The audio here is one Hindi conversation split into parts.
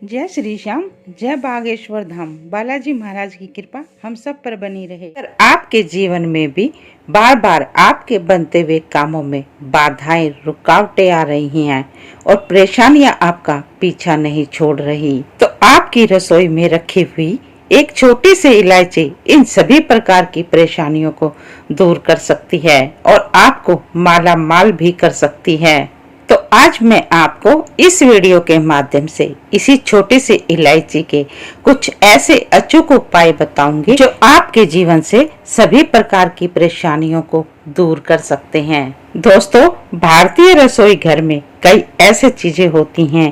जय श्री श्याम, जय बागेश्वर धाम। बालाजी महाराज की कृपा हम सब पर बनी रहे। अगर आपके जीवन में भी बार बार आपके बनते हुए कामों में बाधाएं, रुकावटें आ रही हैं और परेशानियां आपका पीछा नहीं छोड़ रही, तो आपकी रसोई में रखी हुई एक छोटी सी इलायची इन सभी प्रकार की परेशानियों को दूर कर सकती है और आपको माला माल भी कर सकती है। तो आज मैं आपको इस वीडियो के माध्यम से इसी छोटी सी इलायची के कुछ ऐसे अचूक उपाय बताऊंगी जो आपके जीवन से सभी प्रकार की परेशानियों को दूर कर सकते हैं। दोस्तों, भारतीय रसोई घर में कई ऐसे चीजें होती हैं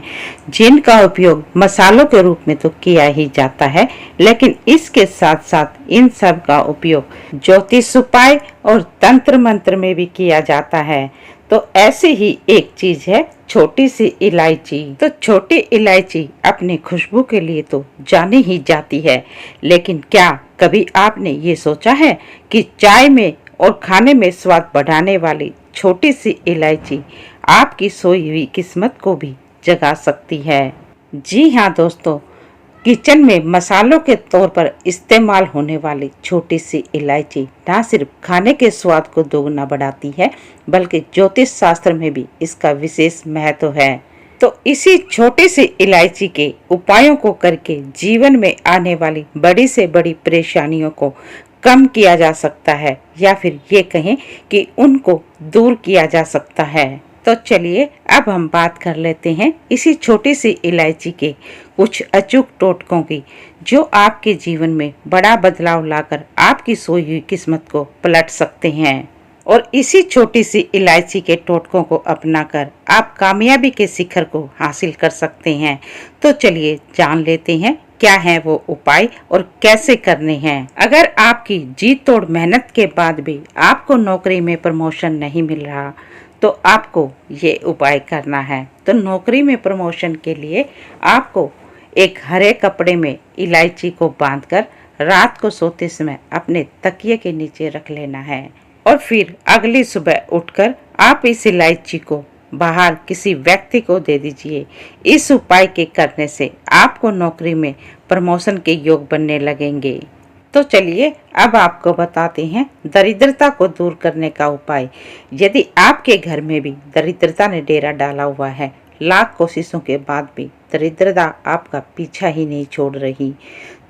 जिनका उपयोग मसालों के रूप में तो किया ही जाता है, लेकिन इसके साथ साथ इन सब का उपयोग ज्योतिष उपाय और तंत्र मंत्र में भी किया जाता है। तो ऐसी ही एक चीज है छोटी सी इलायची। तो छोटी इलायची अपनी खुशबू के लिए तो जानी ही जाती है, लेकिन क्या कभी आपने ये सोचा है कि चाय में और खाने में स्वाद बढ़ाने वाली छोटी सी इलायची आपकी सोई हुई किस्मत को भी जगा सकती है। जी हाँ दोस्तों, किचन में मसालों के तौर पर इस्तेमाल होने वाली छोटी सी इलायची न सिर्फ खाने के स्वाद को दोगुना बढ़ाती है, बल्कि ज्योतिष शास्त्र में भी इसका विशेष महत्व है। तो इसी छोटी सी इलायची के उपायों को करके जीवन में आने वाली बड़ी से बड़ी परेशानियों को कम किया जा सकता है, या फिर ये कहें कि उनको दूर किया जा सकता है। तो चलिए अब हम बात कर लेते हैं इसी छोटी सी इलायची के कुछ अचूक टोटकों की, जो आपके जीवन में बड़ा बदलाव लाकर आपकी सोई हुई किस्मत को पलट सकते हैं। और इसी छोटी सी इलायची के टोटकों को अपनाकर आप कामयाबी के शिखर को हासिल कर सकते हैं। तो चलिए जान लेते हैं क्या है वो उपाय और कैसे करने हैं। अगर आपकी जी तोड़ मेहनत के बाद भी आपको नौकरी में प्रमोशन नहीं मिल रहा, तो आपको ये उपाय करना है। तो नौकरी में प्रमोशन के लिए आपको एक हरे कपड़े में इलायची को बांधकर रात को सोते समय अपने तकिए के नीचे रख लेना है, और फिर अगली सुबह उठकर आप इस इलायची को बाहर किसी व्यक्ति को दे दीजिए। इस उपाय के करने से आपको नौकरी में प्रमोशन के योग बनने लगेंगे। तो चलिए अब आपको बताते हैं दरिद्रता को दूर करने का उपाय। यदि आपके घर में भी दरिद्रता ने डेरा डाला हुआ है, लाख कोशिशों के बाद भी दरिद्रता आपका पीछा ही नहीं छोड़ रही,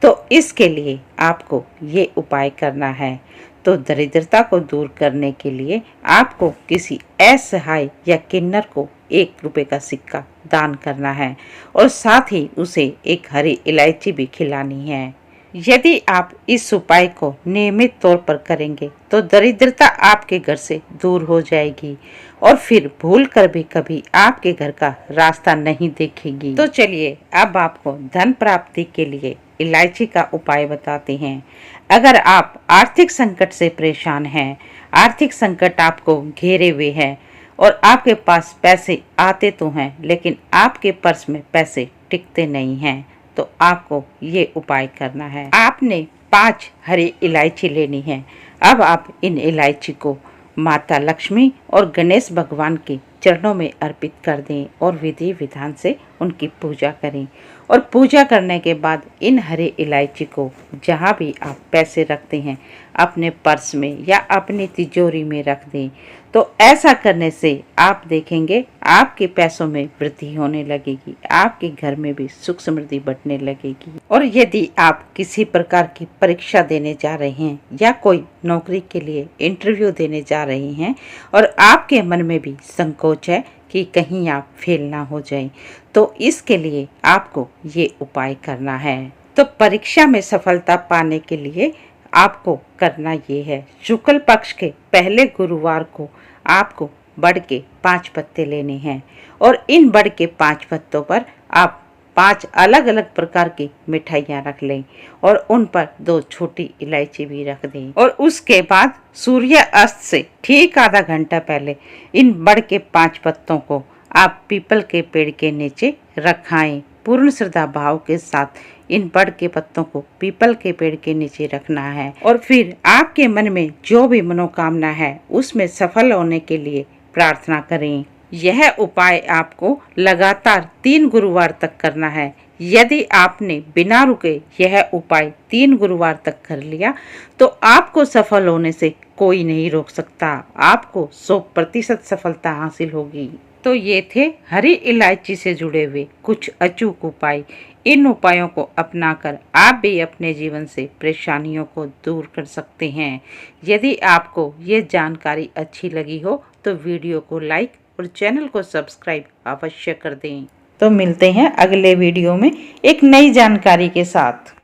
तो इसके लिए आपको ये उपाय करना है। तो दरिद्रता को दूर करने के लिए आपको किसी असहाय या किन्नर को 1 रुपए का सिक्का दान करना है, और साथ ही उसे एक हरी इलायची भी खिलानी है। यदि आप इस उपाय को नियमित तौर पर करेंगे तो दरिद्रता आपके घर से दूर हो जाएगी और फिर भूल कर भी कभी आपके घर का रास्ता नहीं देखेगी। तो चलिए अब आपको धन प्राप्ति के लिए इलायची का उपाय बताते हैं। अगर आप आर्थिक संकट से परेशान हैं, आर्थिक संकट आपको घेरे हुए है और आपके पास पैसे आते तो हैं, लेकिन आपके पर्स में पैसे टिकते नहीं हैं, तो आपको ये उपाय करना है। आपने 5 हरी इलायची लेनी है। अब आप इन इलायची को माता लक्ष्मी और गणेश भगवान के चरणों में अर्पित कर दें और विधि विधान से उनकी पूजा करें। और पूजा करने के बाद इन हरी इलायची को जहाँ भी आप पैसे रखते हैं अपने पर्स में या अपनी तिजोरी में रख दें। तो ऐसा करने से आप देखेंगे आपके पैसों में वृद्धि होने लगेगी, आपके घर में भी सुख समृद्धि बढ़ने लगेगी। और यदि आप किसी प्रकार की परीक्षा देने जा रहे हैं या कोई नौकरी के लिए इंटरव्यू देने जा रहे हैं और आपके मन में भी संकोच है कि कहीं आप फेल ना हो जाएं, तो इसके लिए आपको ये उपाय करना है। तो परीक्षा में सफलता पाने के लिए आपको करना ये है, शुक्ल पक्ष के पहले गुरुवार को आपको बड़ के 5 पत्ते लेने हैं, और इन बड़ के 5 पत्तों पर आप 5 अलग अलग प्रकार की मिठाइयाँ रख लें और उन पर 2 छोटी इलायची भी रख दें। और उसके बाद सूर्य अस्त से ठीक आधा घंटा पहले इन बड़ के 5 पत्तों को आप पीपल के पेड़ के नीचे रखाएं। पूर्ण श्रद्धा भाव के साथ इन बड़ के पत्तों को पीपल के पेड़ के नीचे रखना है, और फिर आपके मन में जो भी मनोकामना है उसमें सफल होने के लिए प्रार्थना करें। यह उपाय आपको लगातार 3 गुरुवार तक करना है। यदि आपने बिना रुके यह उपाय 3 गुरुवार तक कर लिया तो आपको सफल होने से कोई नहीं रोक सकता। आपको 100% सफलता हासिल होगी। तो ये थे हरी इलायची से जुड़े हुए कुछ अचूक उपाय। इन उपायों को अपनाकर आप भी अपने जीवन से परेशानियों को दूर कर सकते हैं। यदि आपको ये जानकारी अच्छी लगी हो तो वीडियो को लाइक और चैनल को सब्सक्राइब अवश्य कर दें। तो मिलते हैं अगले वीडियो में एक नई जानकारी के साथ।